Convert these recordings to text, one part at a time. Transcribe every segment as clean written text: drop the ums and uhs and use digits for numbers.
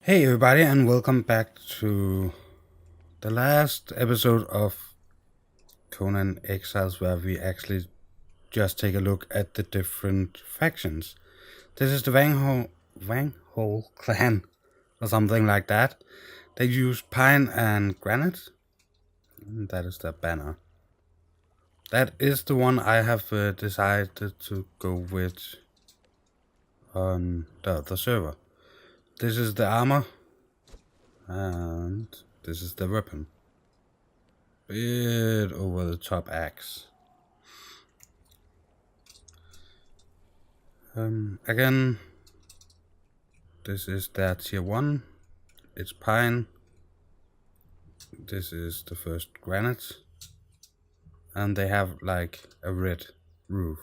Hey everybody, and welcome back to the last episode of Conan Exiles, where we actually just take a look at the different factions. This is the Wanghole clan, or something like that. They use pine and granite, and that is their banner. That is the one I have decided to go with on the other server. This is the armor, and this is the weapon. Bit over the top axe. Again, this is their tier 1. It's pine. This is the first granite. And they have like a red roof.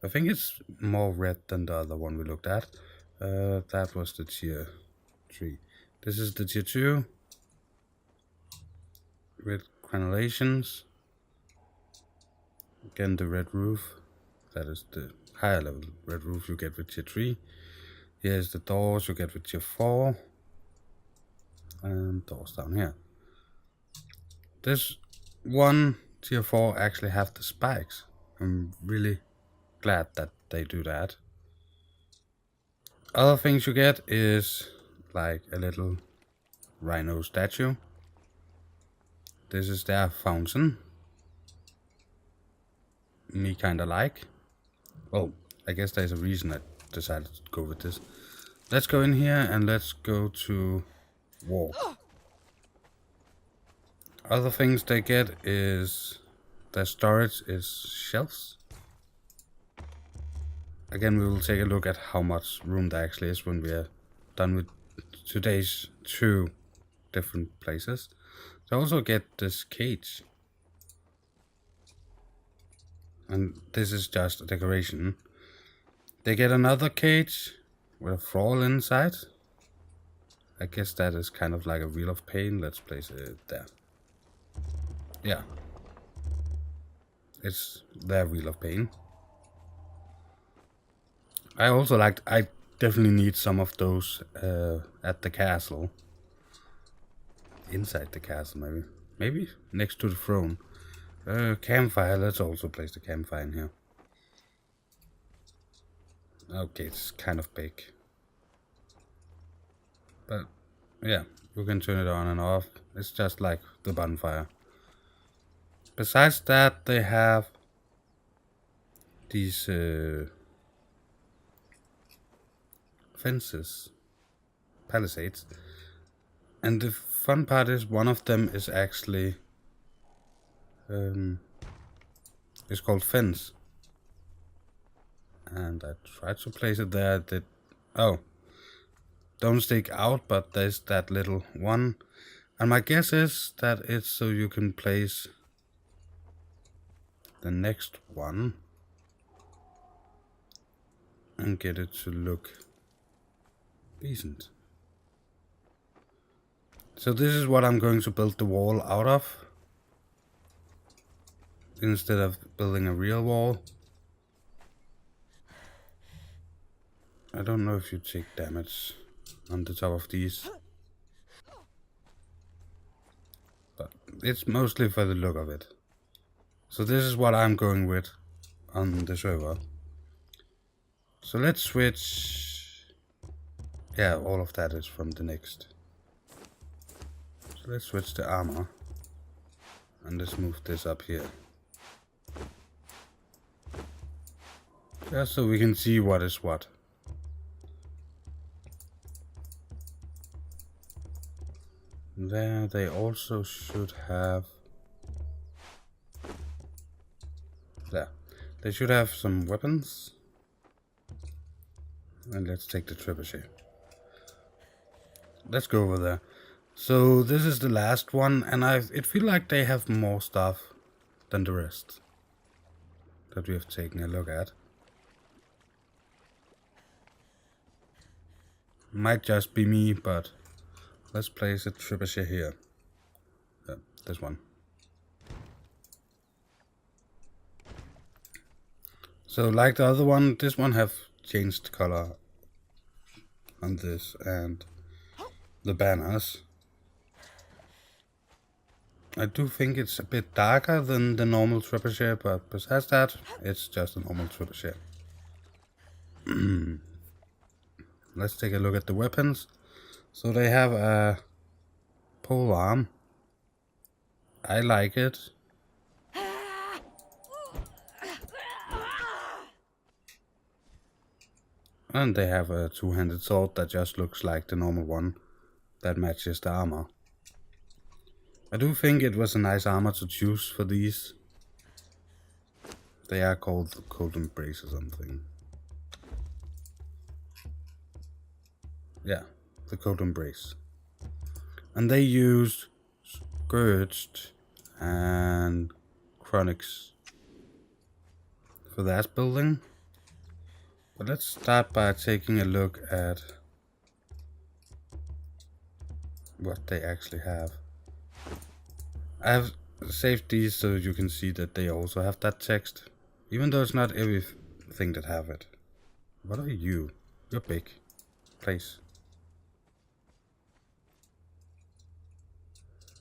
I think it's more red than the other one we looked at. That was the tier 3. This is the tier 2. Red granulations. Again, the red roof. That is the higher level red roof you get with tier 3. Here's the doors you get with tier 4. And doors down here. This one tier 4 actually have the spikes. I'm really glad that they do that. Other things you get is like a little rhino statue. This is their fountain. Me kinda like. Well, I guess there's a reason I decided to go with this. Let's go in here and let's go to war. Other things they get is their storage is shelves. Again, we will take a look at how much room there actually is when we are done with today's 2 different places. They also get this cage. And this is just a decoration. They get another cage with a thrall inside. I guess that is kind of like a wheel of pain. Let's place it there. Yeah. It's their wheel of pain. I also I definitely need some of those at the castle. Inside the castle, maybe. Maybe next to the throne. Campfire, let's also place the campfire in here. Okay, it's kind of big. But yeah, you can turn it on and off. It's just like the bonfire. Besides that, they have these fences, palisades. And the fun part is one of them is actually it's called fence. And I tried to place it there. Don't stick out, but there's that little one. And my guess is that it's so you can place the next one and get it to look decent. So this is what I'm going to build the wall out of, instead of building a real wall. I don't know if you take damage on the top of these, but it's mostly for the look of it. So this is what I'm going with on the server. So let's switch. Yeah, all of that is from the next. So let's switch the armor. And let's move this up here. Just so we can see what is what. There they also should have. There. They should have some weapons. And let's take the trebuchet. Let's go over there. So this is the last one, and it feels like they have more stuff than the rest that we have taken a look at. Might just be me, but let's place a trebuchet here. This one. So like the other one, this one have changed color on this, and the banners. I do think it's a bit darker than the normal trebuchet, but besides that, it's just a normal trebuchet. Let's take a look at the weapons. So they have a pole arm. I like it. And they have a two-handed sword that just looks like the normal one that matches the armor. I do think it was a nice armor to choose for these. They are called the Cold Embrace or something. Yeah, the Cold Embrace. And they used Scourged and Chronics for that building. But let's start by taking a look at what they actually have. I have saved these so you can see that they also have that text, even though it's not everything that have it. What are you? You're big. Place.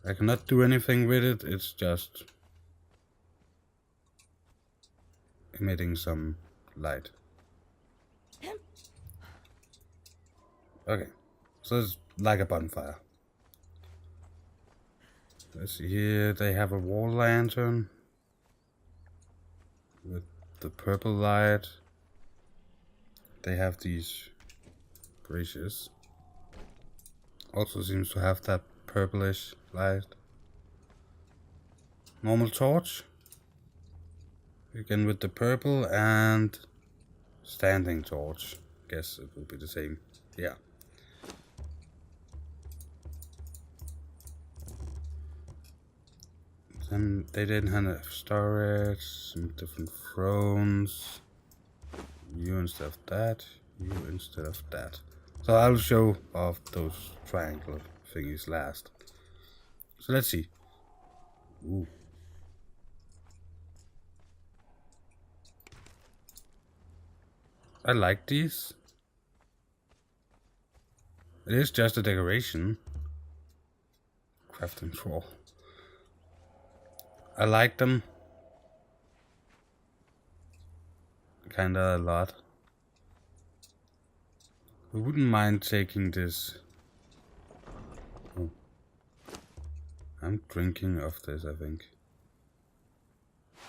I cannot do anything with it, it's just emitting some light. Okay, so it's like a bonfire. Let's see here, they have a wall lantern with the purple light. They have these braziers. Also seems to have that purplish light. Normal torch. Again with the purple, and standing torch. Guess it will be the same. Yeah. Then they didn't have enough storage, some different thrones. You instead of that, you instead of that. So I'll show off those triangle thingies last. So let's see. Ooh. I like these. It is just a decoration. Crafting troll. I like them. Kinda a lot. I wouldn't mind taking this. Oh. I'm drinking of this, I think.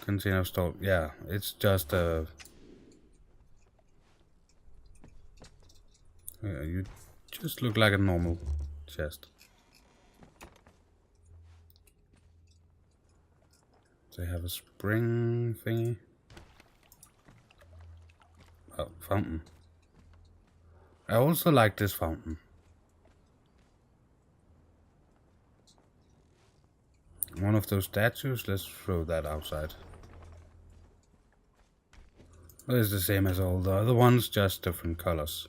Container of store. Yeah, it's just a. Yeah, you just look like a normal chest. They have a spring thingy. Oh, fountain. I also like this fountain. One of those statues, let's throw that outside. It's the same as all the other ones, just different colors.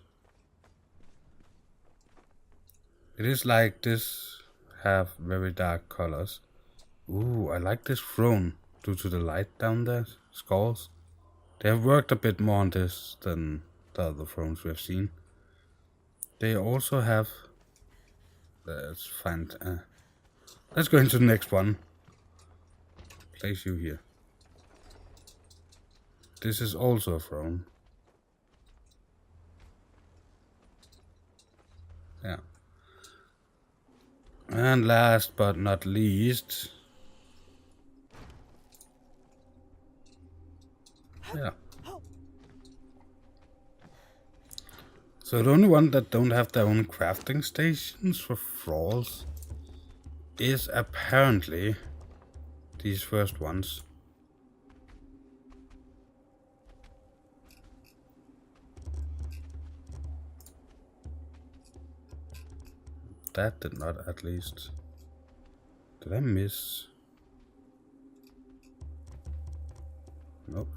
It is like this have very dark colors. Ooh, I like this throne due to the light down there. Skulls. They have worked a bit more on this than the other thrones we have seen. They also have. Let's find. Let's go into the next one. Place you here. This is also a throne. Yeah. And last but not least. Yeah. So the only one that don't have their own crafting stations for thralls is apparently these first ones. That did not, at least. Did I miss? Nope.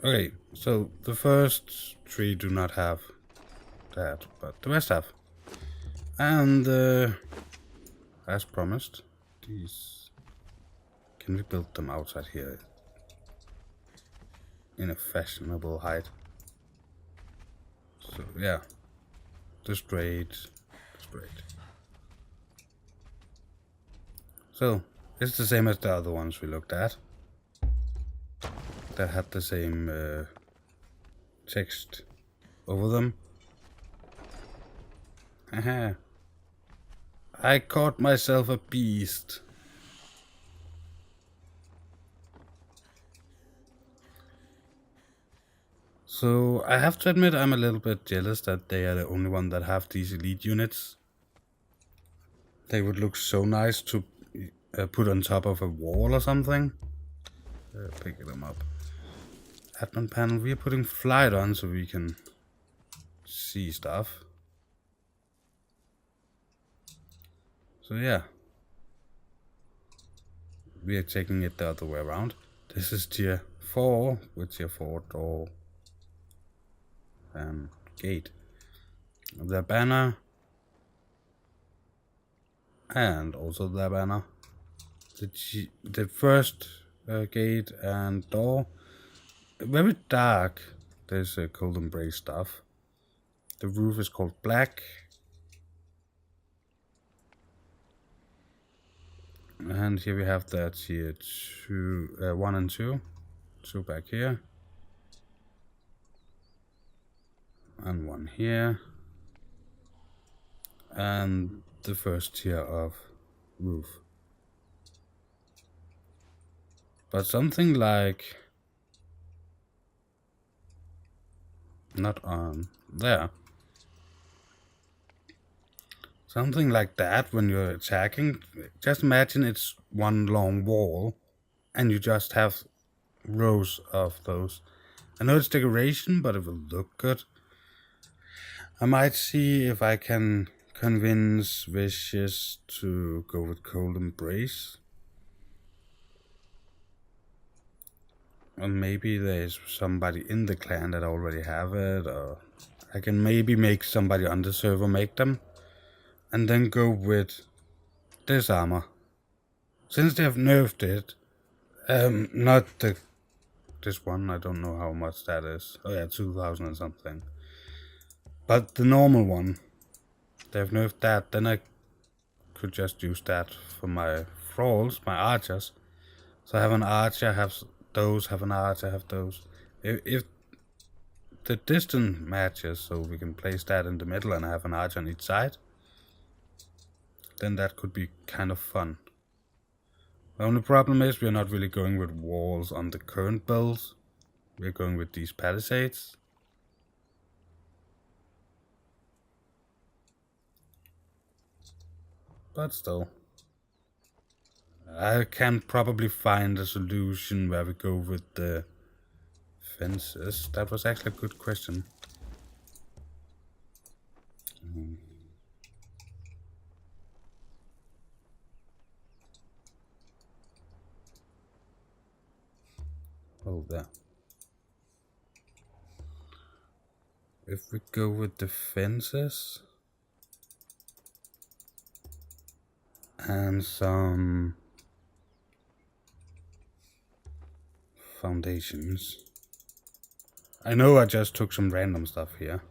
Okay, so the first three do not have that, but the rest have. And as promised, these, can we build them outside here in a fashionable height? So yeah, the straight. So it's the same as the other ones we looked at. That had the same text over them. Haha. I caught myself a beast. So I have to admit I'm a little bit jealous that they are the only one that have these elite units. They would look so nice to put on top of a wall or something. Pick them up. Admin panel, we are putting flight on so we can see stuff. So yeah. We are taking it the other way around. This is tier 4 with tier 4 door and gate. The banner and also the banner. The first gate and door, very dark. There's a cold embrace stuff. The roof is called black. And here we have that tier 2, 1 and 2. 2 back here. And 1 here. And the first tier of roof. But something like, not on there. Something like that when you're attacking. Just imagine it's one long wall and you just have rows of those. I know it's decoration, but it will look good. I might see if I can convince Vicious to go with Cold Embrace. Or maybe there's somebody in the clan that already have it, or I can maybe make somebody on the server make them. And then go with this armor. Since they have nerfed it, not this one, I don't know how much that is. Oh yeah, 2000 and something. But the normal one, they have nerfed that, then I could just use that for my thralls, my archers. So I have an archer, have those, have an archer, have those. If the distance matches, so we can place that in the middle and have an archer on each side, then that could be kind of fun. The only problem is we're not really going with walls on the current builds. We're going with these palisades. But still, I can probably find a solution where we go with the fences. That was actually a good question. Oh, there. If we go with the fences and some foundations. I know I just took some random stuff here.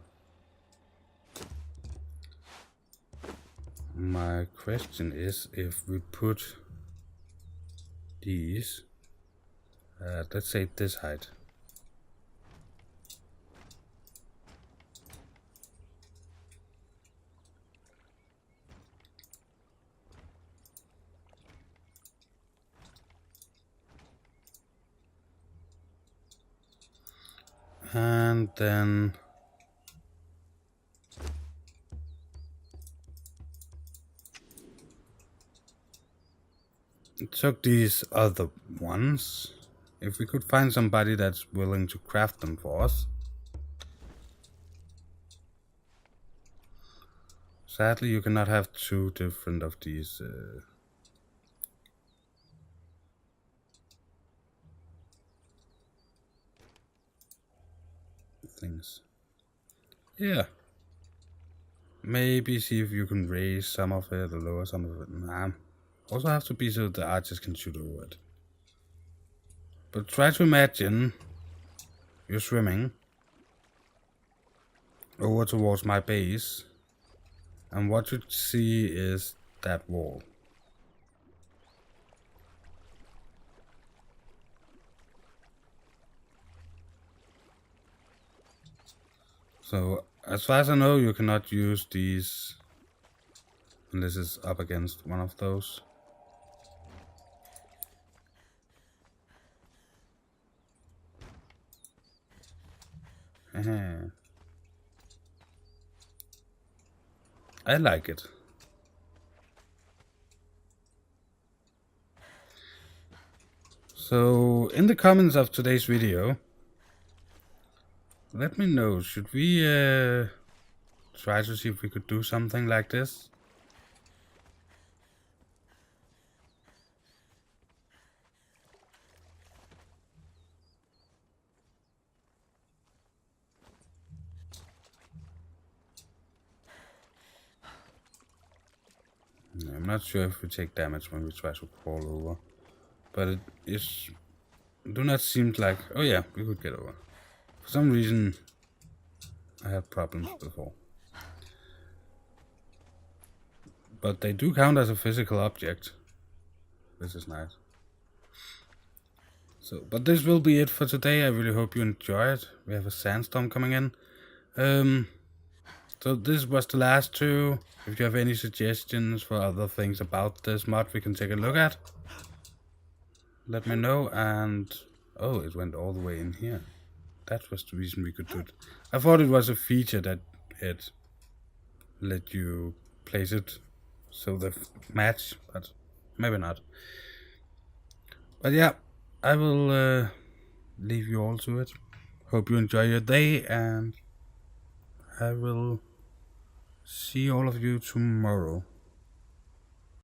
My question is if we put these, let's say this height. And then took these other ones. If we could find somebody that's willing to craft them for us. Sadly, you cannot have two different of these things. Yeah. Maybe see if you can raise some of it or lower some of it. Nah. Also have to be so the archers can shoot over it. But try to imagine you're swimming over towards my base, and what you see is that wall. So as far as I know, you cannot use these unless it's up against one of those. I like it. So in the comments of today's video, let me know, should we try to see if we could do something like this? I'm not sure if we take damage when we try to crawl over, but it is do not seem like, oh yeah, we could get over. For some reason I had problems before. But they do count as a physical object, which is nice. So, but this will be it for today. I really hope you enjoy it. We have a sandstorm coming in. So this was the last two. If you have any suggestions for other things about this mod we can take a look at, let me know. And oh, it went all the way in here. That was the reason we could do it. I thought it was a feature that it let you place it so they match, but maybe not. But yeah, I will leave you all to it. Hope you enjoy your day, and I will see all of you tomorrow.